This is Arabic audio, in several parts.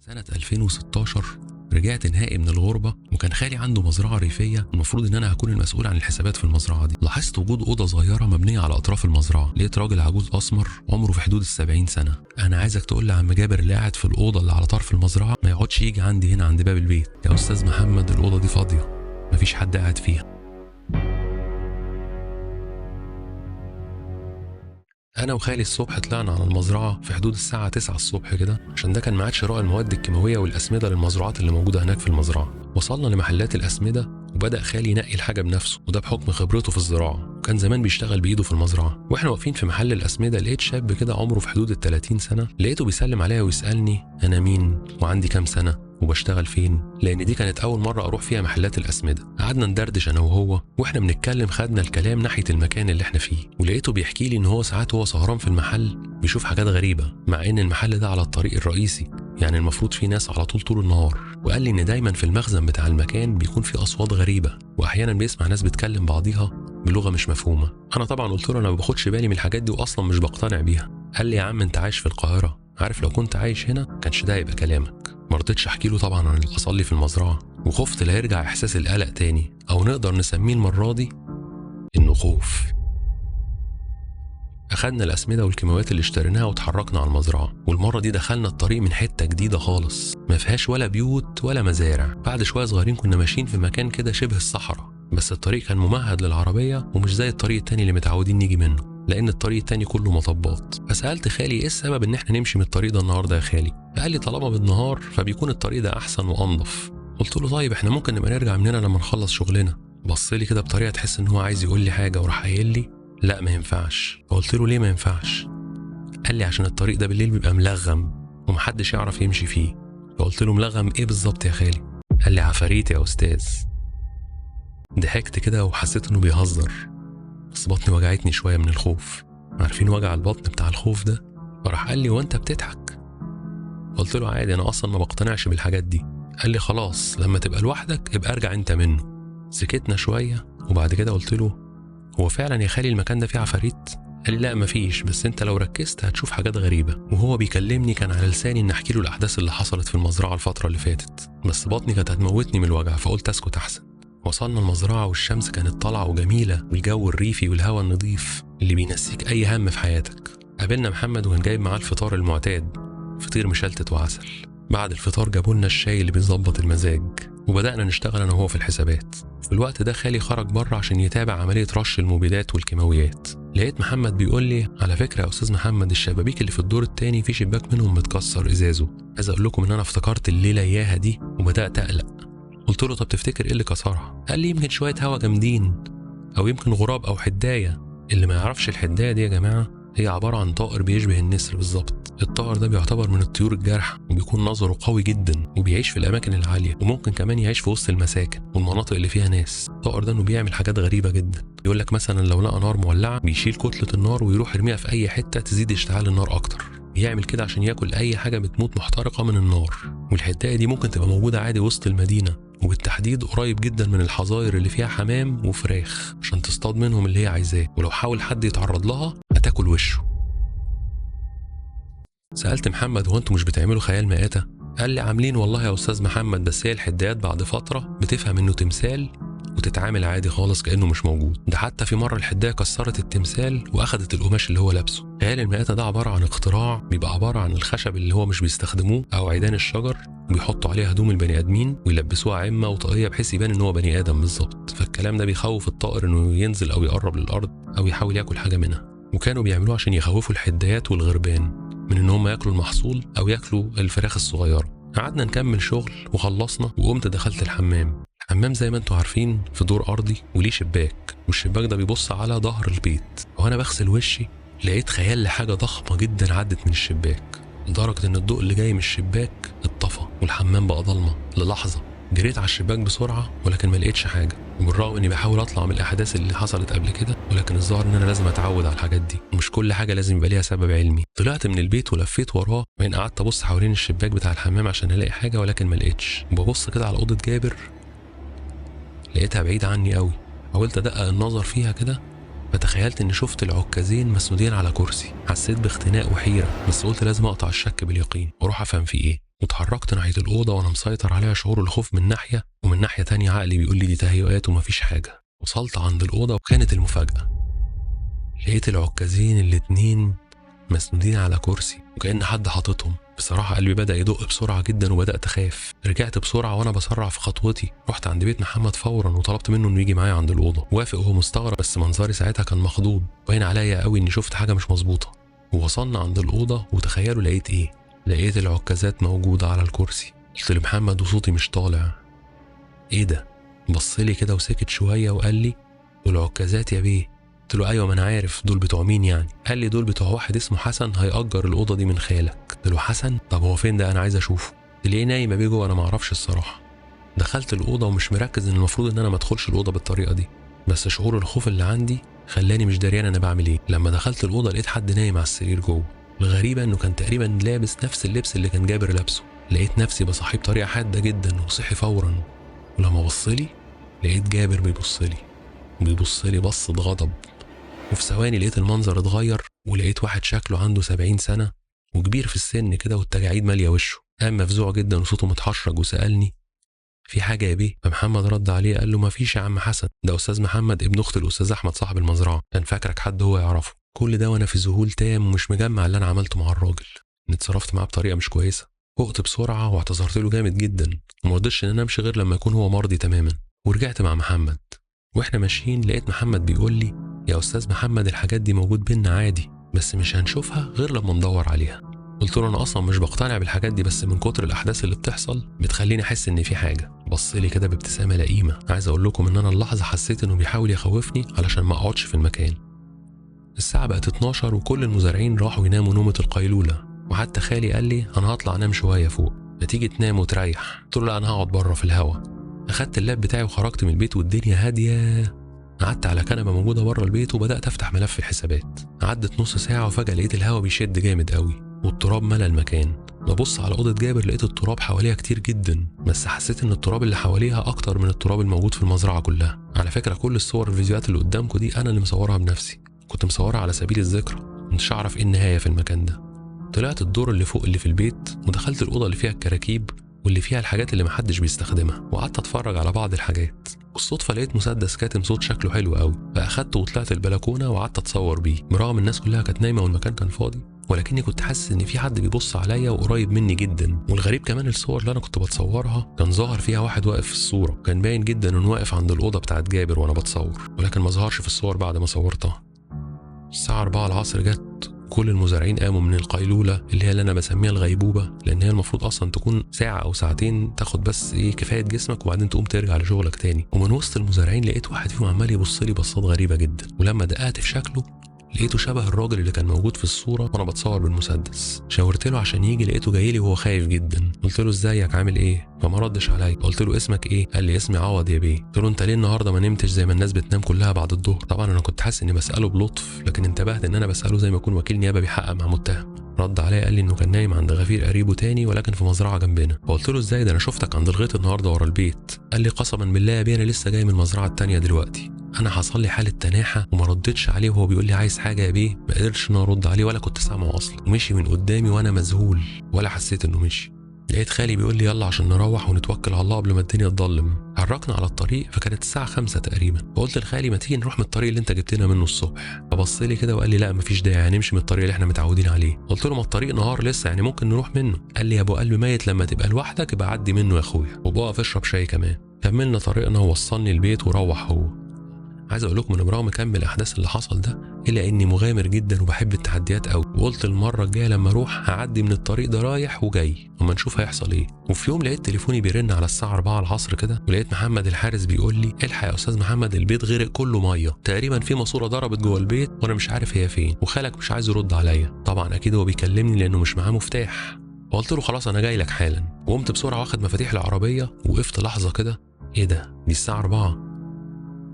سنة 2016 رجعت نهائي من الغربة، وكان خالي عنده مزرعة ريفية، المفروض ان انا هكون المسؤول عن الحسابات في المزرعة دي. لاحظت وجود أوضة صغيرة مبنية على أطراف المزرعة. لقيت راجل عجوز أسمر عمره في حدود ال70 سنة. أنا عايزك تقول لعم جابر اللي قاعد في الأوضة اللي على طرف المزرعة ما يقعدش يجي عندي هنا عند باب البيت. يا أستاذ محمد الأوضة دي فاضية، مفيش حد قاعد فيها. انا وخالي الصبح طلعنا على المزرعه في حدود الساعه 9 الصبح كده، عشان ده كان ميعاد شراء المواد الكيماويه والاسمده للمزروعات اللي موجوده هناك في المزرعه. وصلنا لمحلات الاسمده وبدا خالي ينقي الحاجه بنفسه، وده بحكم خبرته في الزراعه، وكان زمان بيشتغل بايده في المزرعه. واحنا واقفين في محل الاسمده لقيت شاب كده عمره في حدود ال30 سنه، لقيته بيسلم عليا ويسالني انا مين وعندي كام سنه وبشتغل فين، لان دي كانت اول مره اروح فيها محلات الاسمده. قعدنا ندردش انا وهو، واحنا بنتكلم خدنا الكلام ناحيه المكان اللي احنا فيه، ولقيته بيحكي لي ان هو ساعات وهو سهران في المحل بيشوف حاجات غريبه، مع ان المحل ده على الطريق الرئيسي، يعني المفروض فيه ناس على طول النهار. وقال لي ان دايما في المخزن بتاع المكان بيكون في اصوات غريبه، واحيانا بيسمع ناس بتكلم بعضيها بلغه مش مفهومه. انا طبعا قلت له انا ما باخدش بالي من الحاجات دي واصلا مش بقتنع بيها. قال لي يا عم انت عايش في القاهره، عارف لو كنت عايش هنا كانش ده يبقى كلامك. ما رضيتش احكي له طبعا عن اللي حصل لي في المزرعه، وخفت لا يرجع احساس القلق تاني، او نقدر نسميه المره دي انه خوف. اخدنا الاسمده والكيماويات اللي اشتريناها وتحركنا على المزرعه، والمره دي دخلنا الطريق من حته جديده خالص ما فيهاش ولا بيوت ولا مزارع. بعد شويه صغيرين كنا ماشيين في مكان كده شبه الصحراء، بس الطريق كان ممهد للعربيه ومش زي الطريق التاني اللي متعودين نيجي منه، لان الطريق التاني كله مطبات. فسالت خالي ايه السبب ان احنا نمشي من الطريق ده النهارده يا خالي؟ قال لي طالما بالنهار فبيكون الطريق ده احسن وانضف. قلت له طيب احنا ممكن نبقى نرجع من هنا لما نخلص شغلنا. بص لي كده بطريقه تحس ان هو عايز يقول لي حاجه، وراح قايل لي لا ما ينفعش. قلت له ليه ما ينفعش؟ قال لي عشان الطريق ده بالليل بيبقى ملغم ومحدش يعرف يمشي فيه. فقلت له ملغم ايه بالظبط يا خالي؟ قال لي عفاريت يا استاذ. ضحكت كده وحسيت انه بيهزر، بس بطني وجعتني شويه من الخوف. عارفين وجع البطن بتاع الخوف ده؟ فراح قال لي وانت بتضحك؟ قلت له عادي انا اصلا ما بقتنعش بالحاجات دي. قال لي خلاص لما تبقى لوحدك ابقى ارجع انت منه. سكتنا شويه وبعد كده قلت له هو فعلا يا خالي المكان ده فيه عفاريت؟ قال لي لا مفيش، بس انت لو ركزت هتشوف حاجات غريبه. وهو بيكلمني كان على لساني ان احكي له الاحداث اللي حصلت في المزرعه الفتره اللي فاتت، بس بطني كانت هتموتني من الوجع فقلت اسكت احسن. وصلنا المزرعه والشمس كانت طالعه وجميله، والجو الريفي والهواء النظيف اللي بينسيك اي هم في حياتك. قابلنا محمد وكان جايب معاه الفطار المعتاد، فطير مشلتت وعسل. بعد الفطار جابوا لنا الشاي اللي بيظبط المزاج، وبدأنا نشتغل أنا وهو في الحسابات. في الوقت ده خالي خرج بره عشان يتابع عملية رش المبيدات والكيماويات. لقيت محمد بيقول لي على فكرة يا أستاذ محمد الشبابيك اللي في الدور التاني في شباك منهم متكسر إزازه. عايز أقول لكم إن أنا افتكرت الليلة إياها دي وبدأت أقلق. قلت له طب تفتكر إيه اللي كسرها؟ قال لي يمكن شوية هوا جامدين، أو يمكن غراب أو حداية. اللي ما يعرفش الحداية دي يا جماعة هي عبارة عن طائر بيشبه النسر بالظبط. الطائر ده بيعتبر من الطيور الجارحة، وبيكون نظره قوي جدا، وبيعيش في الأماكن العالية، وممكن كمان يعيش في وسط المساكن والمناطق اللي فيها ناس. الطائر ده إنه بيعمل حاجات غريبة جدا. يقول لك مثلا لو لقى نار مولعة بيشيل كتلة النار ويروح يرميها في أي حتة تزيد اشتعال النار أكتر. بيعمل كده عشان ياكل أي حاجة بتموت محترقة من النار. والحداية دي ممكن تبقى موجودة عادي وسط المدينة، وبالتحديد قريب جدا من الحظاير اللي فيها حمام وفراخ، عشان تصطاد منهم اللي هي عايزاه، ولو حاول حد يتعرض لها هتاكل وشه. سألت محمد هو انتوا مش بتعملوا خيال مآتة؟ قال لي عاملين والله يا أستاذ محمد، بس هي الحدايات بعد فترة بتفهم إنه تمثال وتتعامل عادي خالص كأنه مش موجود. ده حتى في مرة الحداية كسرت التمثال وأخدت القماش اللي هو لابسه. خيال المآتة ده عبارة عن اختراع بيبقى عبارة عن الخشب اللي هو مش بيستخدموه أو عيدان الشجر، وبيحطوا عليها هدوم البني آدمين ويلبسوها عمة وطاقية بحيث يبان إن هو بني آدم بالظبط. فالكلام ده بيخوف الطائر إنه ينزل أو يقرب للأرض أو يحاول ياكل حاجة منها. وكانوا بيعملوه عشان يخوفوا الحدايات والغربان من ان هم ياكلوا المحصول او ياكلوا الفراخ الصغيره. قعدنا نكمل شغل وخلصنا، وقمت دخلت الحمام. الحمام زي ما انتوا عارفين في دور ارضي وليه شباك، والشباك ده بيبص على ظهر البيت. وانا بغسل وشي لقيت خيال لحاجه ضخمه جدا عدت من الشباك، لدرجه ان الضوء اللي جاي من الشباك اتطفى والحمام بقى ضلمه للحظه. جريت على الشباك بسرعه ولكن ما لقيتش حاجه، وبالرغم اني بحاول اطلع من الاحداث اللي حصلت قبل كده، ولكن الظاهر ان انا لازم اتعود على الحاجات دي، ومش كل حاجه لازم يبقى ليها سبب علمي. طلعت من البيت ولفيت وراه، وبعدين قعدت ابص حوالين الشباك بتاع الحمام عشان الاقي حاجه، ولكن ما لقيتش. وببص كده على اوضه جابر لقيتها بعيده عني قوي. حاولت ادقق النظر فيها كده، فتخيلت اني شفت العكازين مسنودين على كرسي. حسيت باختناق وحيره، بس قلت لازم اقطع الشك باليقين واروح افهم في ايه. واتحركت ناحيه الاوضه وانا مسيطر عليها شعور الخوف من ناحيه، ومن ناحيه تانية عقلي بيقول لي دي تهيؤات ومفيش حاجه. وصلت عند الاوضه وكانت المفاجاه، لقيت العكازين الاتنين مسنودين على كرسي وكأن حد حاططهم. بصراحة قلبي بدأ يدق بسرعة جدا وبدأت أخاف. رجعت بسرعة وأنا بسرع في خطوتي، رحت عند بيت محمد فورا وطلبت منه إنه يجي معايا عند الأوضة. وافق وهو مستغرب، بس منظري ساعتها كان مخضوض، باين عليا قوي إني شفت حاجة مش مظبوطة. ووصلنا عند الأوضة وتخيلوا لقيت إيه؟ لقيت العكازات موجودة على الكرسي. قلت لمحمد وصوتي مش طالع: إيه ده؟ بصلي كده وسكت شوية وقال لي: دول عكازات يا بيه. قلت له: ايوه، ما انا عارف. دول بتوع مين يعني؟ قال لي: دول بتوع واحد اسمه حسن هيأجر الأوضة دي من خالك. قلت له: حسن؟ طب هو فين ده؟ انا عايز اشوفه. ليه نايم يا بيه جوه؟ انا ما اعرفش الصراحة. دخلت الأوضة ومش مركز ان المفروض ان انا ما ادخلش الأوضة بالطريقة دي، بس شعور الخوف اللي عندي خلاني مش دريان انا بعمل ايه. لما دخلت الأوضة لقيت حد نايم على السرير جوه. الغريبة انه كان تقريبا لابس نفس اللبس اللي كان جابر لابسه. لقيت نفسي بصحيه بطريقة حادة جدا وصحي فورا. ولما بصلي لقيت جابر بيبصلي بصة غضب. وفي ثواني لقيت المنظر اتغير، ولقيت واحد شكله عنده 70 سنة وكبير في السن كده والتجاعيد مالية وشه. قام مفزوع جدا وصوته متحشرج وسألني: في حاجة يا بيه؟ فمحمد رد عليه قال له: ما فيش يا عم حسن، ده أستاذ محمد ابن أخت الأستاذ أحمد صاحب المزرعة، كان فاكرك حد هو يعرفه. كل ده وأنا في ذهول تام ومش مجمع اللي أنا عملته مع الراجل. اتصرفت معاه بطريقة مش كويسة. فقت بسرعة واعتذرت له جامد جدا، وما رضيتش إن أنا أمشي غير لما يكون هو مرضي تماما. ورجعت مع محمد. واحنا ماشيين لقيت محمد بيقول لي: يا أستاذ محمد، الحاجات دي موجود بينا عادي، بس مش هنشوفها غير لما ندور عليها. قلت له: أنا أصلا مش بقتنع بالحاجات دي، بس من كتر الأحداث اللي بتحصل بتخليني أحس إن في حاجة. بص لي كده بابتسامة لئيمة. عايز أقول لكم إن أنا اللحظة حسيت إنه بيحاول يخوفني علشان ما أقعدش في المكان. الساعة بقت 12 وكل المزارعين راحوا يناموا نومة القيلولة، وحتى خالي قال لي: أنا هطلع أنام شوية فوق، ما تيجي تنام وتريح. قلت له: لا، أنا هقعد بره في الهوا. أخدت اللاب بتاعي وخرجت من البيت والدنيا هادية. قعدت على كنبة موجودة بره البيت وبدأت أفتح ملف الحسابات. عدت نص ساعة وفجأة لقيت الهوا بيشد جامد قوي والتراب ملى المكان. ببص على أوضة جابر لقيت التراب حواليها كتير جدا، بس حسيت إن التراب اللي حواليها أكتر من التراب الموجود في المزرعة كلها. على فكرة كل الصور والفيديوهات اللي قدامكم دي أنا اللي مصورها بنفسي، كنت مصورها على سبيل الذكرى، مش هعرف إيه النهاية في المكان ده. طلعت الدور اللي فوق اللي في البيت ودخلت الأوضة اللي فيها الكراكيب واللي فيها الحاجات اللي محدش بيستخدمها، وقعدت اتفرج على بعض الحاجات. بالصدفة لقيت مسدس كاتم صوت شكله حلو قوي، فاخدته وطلعت البلكونة وقعدت اتصور بيه برغم الناس كلها كانت نايمة والمكان كان فاضي، ولكني كنت حاسس ان في حد بيبص عليا وقريب مني جدا. والغريب كمان الصور اللي انا كنت بتصورها كان ظاهر فيها واحد واقف في الصورة، كان باين جدا انه واقف عند الأوضة بتاعت جابر وانا بتصور، ولكن ما ظهرش في الصور بعد ما صورتها. الساعة 4 العصر جت، كل المزارعين قاموا من القيلولة اللي انا بسميها الغيبوبة، لان هي المفروض اصلا تكون ساعة او ساعتين تاخد بس كفاية جسمك وبعدين تقوم ترجع لشغلك تاني. ومن وسط المزارعين لقيت واحد فيهم عمال يبص لي بصات غريبة جدا، ولما دققت في شكله لقيته شبه الراجل اللي كان موجود في الصورة وانا بتصور بالمسدس. شاورت له عشان يجي، لقيته جاي لي وهو خايف جدا. قلت له: ازيك، عامل ايه؟ فما ردش عليا. قلت له: اسمك ايه؟ قال لي: اسمي عوض يا بيه. قلت له: انت ليه النهارده ما نمتش زي ما الناس بتنام كلها بعد الظهر؟ طبعا انا كنت حاسس اني بساله بلطف، لكن انتبهت ان انا بساله زي ما يكون وكيل نيابه بيحقق مع متهم. رد عليا قال لي انه كان نايم عند غفير قريبه تاني ولكن في مزرعه جنبنا. فقلت له: ازاي ده، انا شفتك عند الغيط النهارده ورا البيت. قال لي: قسما بالله يا بيه انا لسه جاي من المزرعه التانيه دلوقتي. انا حصل لي حاله تناحه وما ردتش عليه وهو بيقول لي عايز حاجه يا بيه، ما قدرتش ان ارد عليه ولا كنت سامعه اصلا، ومشي من قدامي وانا مذهول ولا حسيت انه مشي. لقيت خالي بيقول لي: يلا عشان نروح ونتوكل على الله قبل ما الدنيا تضلم. حركنا على الطريق فكانت الساعه 5 تقريبا، فقلت لخالي: ما تيجي نروح من الطريق اللي انت جبتنا منه الصبح. فبص لي كده وقال لي: لا مفيش داعي، هنمشي من الطريق اللي احنا متعودين عليه. قلت له: ما الطريق نهار لسه، يعني ممكن نروح منه. قال لي: يا ابو قلب ميت، لما تبقى لوحدك يبقى عدي منه يا اخويا وبقف اشرب شاي كمان. كملنا طريقنا ووصلني البيت وروح هو. عايز اقول لكم ان برغم كم الاحداث اللي حصل ده الا اني مغامر جدا وبحب التحديات قوي، وقلت المره الجايه لما اروح هعدي من الطريق ده رايح وجاي وما نشوف هيحصل ايه. وفي يوم لقيت تليفوني بيرن على الساعه 4 العصر كده، ولقيت محمد الحارس بيقول لي: الحق يا استاذ محمد، البيت غرق كله ميه، تقريبا في ماسوره ضربت جوه البيت وانا مش عارف هي فين، وخالك مش عايز يرد عليا. طبعا اكيد هو بيكلمني لانه مش معاه مفتاح. وقلت له: خلاص انا جاي لك حالا. وقمت بسرعه واخد مفاتيح العربيه، وقفت لحظه كده، ايه ده، دي الساعه 4،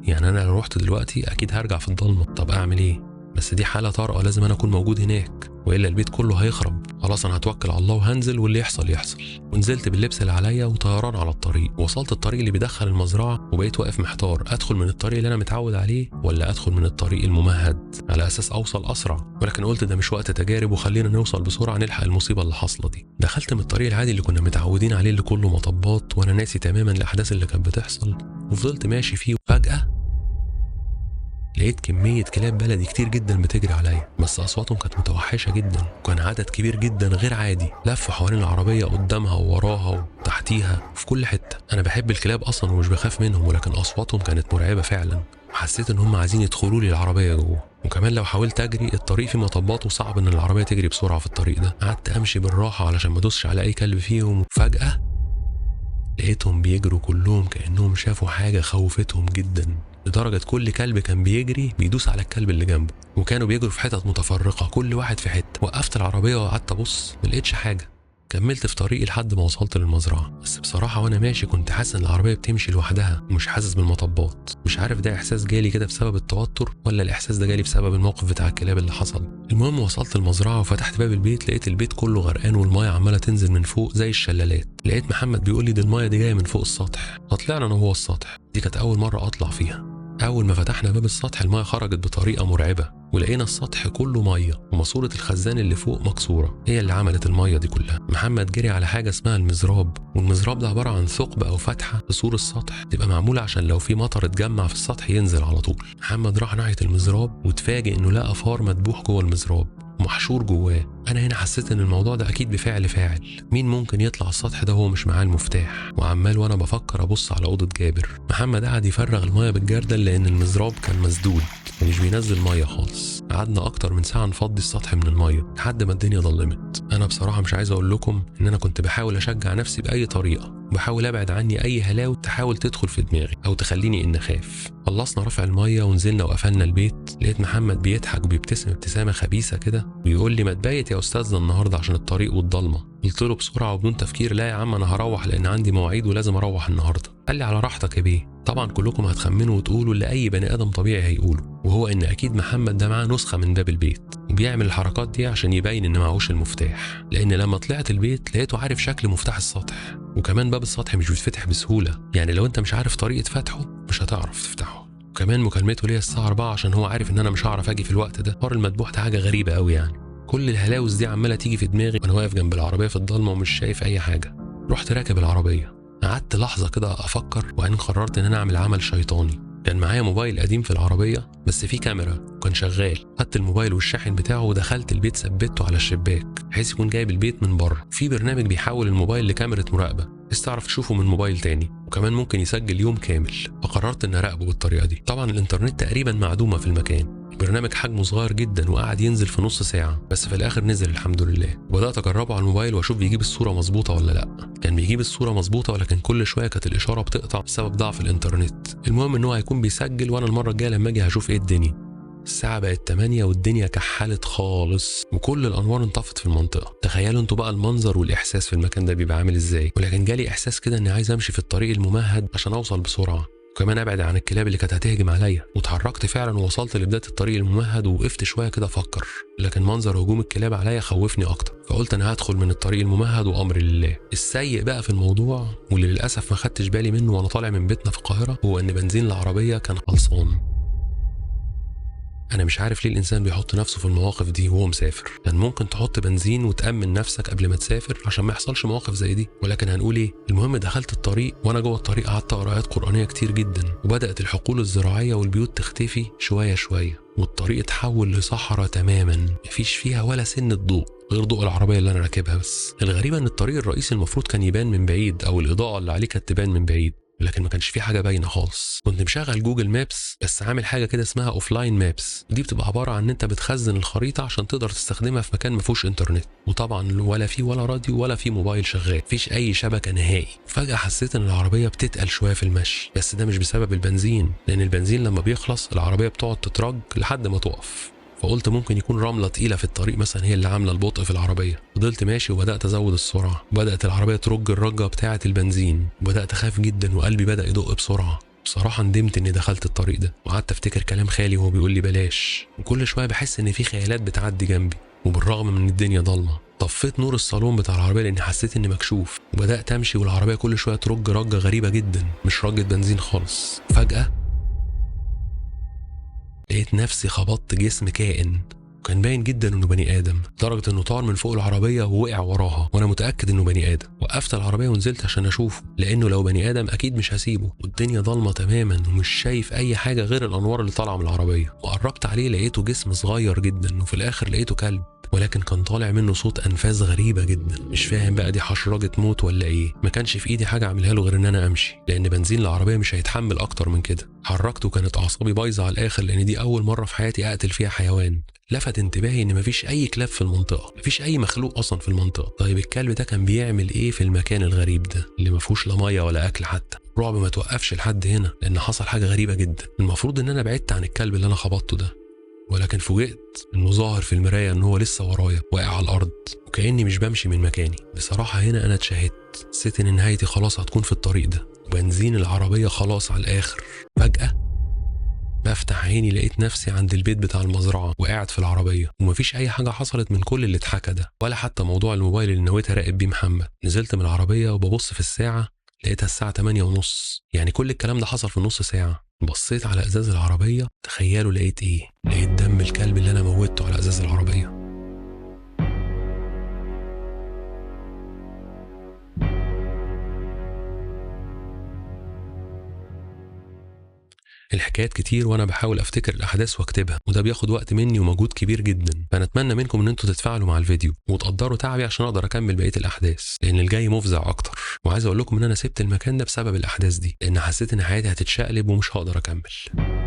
يعني انا لو رحت دلوقتي اكيد هرجع في الضلمه. طب اعمل ايه؟ بس دي حاله طارئه لازم انا اكون موجود هناك والا البيت كله هيخرب. خلاص انا هتوكل على الله وهنزل واللي يحصل يحصل. ونزلت باللبس اللي عليا وطيران على الطريق. وصلت الطريق اللي بيدخل المزرعه وبقيت واقف محتار، ادخل من الطريق اللي انا متعود عليه ولا ادخل من الطريق الممهد على اساس اوصل اسرع. ولكن قلت ده مش وقت تجارب وخلينا نوصل بسرعه نلحق المصيبه اللي حاصله دي. دخلت من الطريق العادي اللي كنا متعودين عليه اللي كله مطبات وانا ناسي تماما الاحداث اللي كانت بتحصل، وفضلت ماشي فيه. فجاه لقيت كمية كلاب بلدي كتير جدا بتجري عليا، بس أصواتهم كانت متوحشة جدا، وكان عدد كبير جدا غير عادي لفوا حوالين العربية قدامها ووراها وتحتيها وفي كل حتة. أنا بحب الكلاب أصلا ومش بخاف منهم، ولكن أصواتهم كانت مرعبة فعلا، وحسيت إن هم عايزين يدخلوا لي العربية جوه. وكمان لو حاولت أجري الطريق فيه مطبات وصعب إن العربية تجري بسرعة في الطريق ده. قعدت أمشي بالراحة علشان ما أدوسش على أي كلب فيهم. وفجأة لقيتهم بيجروا كلهم كأنهم شافوا حاجة خوفتهم جدا، لدرجة كل كلب كان بيجري بيدوس على الكلب اللي جنبه، وكانوا بيجروا في حتت متفرقة كل واحد في حتة. وقفت العربية وقعدت أبص ملقتش حاجة. كملت في طريقي لحد ما وصلت للمزرعة، بس بصراحة وانا ماشي كنت حاسس ان العربية بتمشي لوحدها ومش حاسس بالمطبات. مش عارف ده احساس جالي كده بسبب التوتر ولا الاحساس ده جالي بسبب الموقف بتاع الكلاب اللي حصل. المهم وصلت المزرعة وفتحت باب البيت، لقيت البيت كله غرقان والمية عمالة تنزل من فوق زي الشلالات. لقيت محمد بيقول لي دي المية دي جاية من فوق السطح. فطلعنا انا وهو السطح. دي كانت اول مرة اطلع فيها. أول ما فتحنا باب السطح المية خرجت بطريقة مرعبة، ولقينا السطح كله مية وماسورة الخزان اللي فوق مكسورة هي اللي عملت المية دي كلها. محمد جري على حاجة اسمها المزراب، والمزراب ده عبارة عن ثقب أو فتحة في سور السطح تبقى معمولة عشان لو في مطر اتجمع في السطح ينزل على طول. محمد راح ناحية المزراب وتفاجئ إنه لقى فار مدبوح جوه المزراب ومحشور جواه. أنا هنا حسيت إن الموضوع ده أكيد بفعل فاعل. مين ممكن يطلع السطح ده وهو مش معاه المفتاح؟ وعمال وأنا بفكر أبص على أوضة جابر. محمد قعد يفرغ المية بالجردل لأن المزراب كان مسدود ومش بينزل مية خالص. قعدنا أكتر من ساعة نفضي السطح من المية لحد ما الدنيا ظلمت. أنا بصراحة مش عايز أقول لكم إن أنا كنت بحاول أشجع نفسي بأي طريقة، وبحاول أبعد عني أي هلاوي تحاول تدخل في دماغي أو تخليني إن أخاف. خلصنا رفع المية ونزلنا وقفلنا البيت. لقيت محمد بيضحك وبيبتسم ابتسامة خبيثة كده ويقول لي ما تبيت يا أستاذنا النهاردة عشان الطريق والضلمة. قلت له بسرعة وبدون تفكير لا يا عم أنا هروح لأن عندي مواعيد ولازم أروح النهاردة. قال لي على راحتك يا بيه. طبعا كلكم هتخمنوا وتقولوا اللي أي بني آدم طبيعي هيقوله، وهو إن أكيد محمد ده معاه نسخة من باب البيت وبيعمل الحركات دي عشان يبين إن معهوش المفتاح. لأن لما طلعت البيت لقيته عارف شكل مفتاح السطح، وكمان باب السطح مش بيتفتح بسهولة، يعني لو أنت مش عارف طريقة فتحه مش هتعرف تفتحه. وكمان مكالمته ليا الساعة 4 عشان هو عارف إن أنا مش هعرف أجي في الوقت ده. حوار المدبوح ده حاجة غريبة قوي يعني. كل الهلاوس دي عمالة تيجي في دماغي وأنا واقف جنب العربية في الضلمة ومش شايف أي حاجة. رحت راكب العربية، قعدت لحظة كده أفكر وبعدين قررت إن أنا أعمل عمل شيطاني. كان معايا موبايل قديم في العربية بس فيه كاميرا وكان شغال. خدت الموبايل والشاحن بتاعه ودخلت البيت ثبته على الشباك بحيث يكون جايب البيت من بره. في برنامج بيحول الموبايل لكاميرا مراقبة بس تعرف تشوفه من موبايل تاني، وكمان ممكن يسجل يوم كامل. فقررت إن أراقبه بالطريقة دي. طبعا الإنترنت تقريبا معدومة في المكان. البرنامج حجمه صغير جدا وقعد ينزل في نص ساعة بس في الآخر نزل الحمد لله. وبدأت أجربه على الموبايل وأشوف بيجيب الصورة مظبوطة ولا لأ. كان بيجيب الصورة مظبوطة ولكن كل شوية كانت الإشارة بتقطع بسبب ضعف الإنترنت. المهم إن هو هيكون بيسجل وأنا المرة الجاية لما أجي هشوف إيه الدنيا. الساعة بقت 8 والدنيا كحلت خالص وكل الأنوار انطفت في المنطقة. تخيلوا انتوا بقى المنظر والإحساس في المكان ده بيبقى عامل إزاي. ولكن جالي إحساس كده إني عايز أمشي في الطريق الممهد عشان أوصل بسرعة وكمان ابعد عن الكلاب اللي كانت هتهجم عليا. واتحركت فعلا ووصلت لبدايه الطريق الممهد ووقفت شويه كده افكر، لكن منظر هجوم الكلاب عليا خوفني اكتر. فقلت انا هدخل من الطريق الممهد وامري لله. السيء بقى في الموضوع واللي للاسف ما خدتش بالي منه وانا طالع من بيتنا في القاهره هو ان بنزين العربيه كان خلصان. أنا مش عارف ليه الإنسان بيحط نفسه في المواقف دي وهو مسافر. كان ممكن تحط بنزين وتأمن نفسك قبل ما تسافر عشان ما يحصلش مواقف زي دي، ولكن هنقول إيه؟ المهم دخلت الطريق وأنا جوه الطريق قعدت أقرأ آيات قرآنية كتير جدا، وبدأت الحقول الزراعية والبيوت تختفي شوية شوية، والطريق اتحول لصحراء تماما مفيش فيها ولا سنة ضوء غير ضوء العربية اللي أنا راكبها بس. الغريبة إن الطريق الرئيسي المفروض كان يبان من بعيد أو الإضاءة اللي عليه كانت تبان من بعيد، لكن ما كانش في حاجه باينه خالص. كنت مشغل جوجل مابس بس عامل حاجه كده اسمها اوفلاين مابس، دي بتبقى عباره عن ان انت بتخزن الخريطه عشان تقدر تستخدمها في مكان ما فيهوش انترنت، وطبعا ولا في ولا راديو ولا في موبايل شغال، مفيش اي شبكه نهائي. فجاه حسيت ان العربيه بتتقل شويه في المشي، بس ده مش بسبب البنزين، لان البنزين لما بيخلص العربيه بتقعد تترج لحد ما تقف. فقلت ممكن يكون رملة تقيلة في الطريق مثلا هي اللي عاملة البطء في العربية. فضلت ماشي وبدأت أزود السرعة، وبدأت العربية ترج الرجة بتاعة البنزين، وبدأت أخاف جدا وقلبي بدأ يدق بسرعة. بصراحة ندمت إني دخلت الطريق ده، وقعدت أفتكر كلام خالي وهو بيقول لي بلاش، وكل شوية بحس إن في خيالات بتعدي جنبي، وبالرغم من الدنيا ضلمة طفيت نور الصالون بتاع العربيه لاني حسيت اني مكشوف، وبدات امشي والعربيه كل شويه ترج رجه غريبه جدا، مش رجه بنزين خالص. فجاه لقيت نفسي خبطت جسم كائن، وكان باين جدا انه بني ادم، لدرجه انه طار من فوق العربيه ووقع وراها، وانا متاكد انه بني ادم. وقفت العربيه ونزلت عشان اشوفه، لانه لو بني ادم اكيد مش هسيبه، والدنيا ضلمه تماما ومش شايف اي حاجه غير الانوار اللي طالعه من العربيه. وقربت عليه لقيته جسم صغير جدا، وفي الاخر لقيته كلب، ولكن كان طالع منه صوت انفاس غريبه جدا. مش فاهم بقى دي حشرجه موت ولا ايه. ما كانش في ايدي حاجه اعملها له غير ان انا امشي، لان بنزين العربيه مش هيتحمل اكتر من كده. حركته كانت اعصابي بايظه على الاخر، لان دي اول مره في حياتي اقتل فيها حيوان. لفت انتباهي ان مفيش اي كلاب في المنطقه، مفيش اي مخلوق اصلا في المنطقه. طيب الكلب ده كان بيعمل ايه في المكان الغريب ده اللي ما فيهوش لا ميه ولا اكل حتى؟ رعب ما توقفش لحد هنا، لان حصل حاجه غريبه جدا. المفروض ان انا بعدت عن الكلب اللي انا خبطته ده، ولكن فوجئت انه ظاهر في المرايه ان هو لسه ورايا واقع على الارض، وكاني مش بمشي من مكاني. بصراحه هنا انا اتشهدت، حسيت ان نهايتي خلاص هتكون في الطريق ده، وبنزين العربيه خلاص على الاخر. فجاه بفتح عيني لقيت نفسي عند البيت بتاع المزرعه وقاعد في العربيه، ومفيش اي حاجه حصلت من كل اللي اتحكى ده، ولا حتى موضوع الموبايل اللي نويت اراقب بيه محمد. نزلت من العربيه وببص في الساعه، لقيتها الساعه 8:30، يعني كل الكلام ده حصل في نص ساعه. بصيت على ازاز العربيه، تخيلوا لقيت ايه؟ لقيت دم الكلب اللي انا موتته على ازاز العربيه. الحكايات كتير وانا بحاول افتكر الاحداث واكتبها، وده بياخد وقت مني ومجهود كبير جدا. فانا اتمنى منكم ان انتوا تتفاعلوا مع الفيديو وتقدروا تعبي عشان اقدر اكمل بقيه الاحداث، لان الجاي مفزع اكتر. وعايز اقول لكم ان انا سبت المكان ده بسبب الاحداث دي، لان حسيت ان حياتي هتتشقلب ومش هقدر اكمل.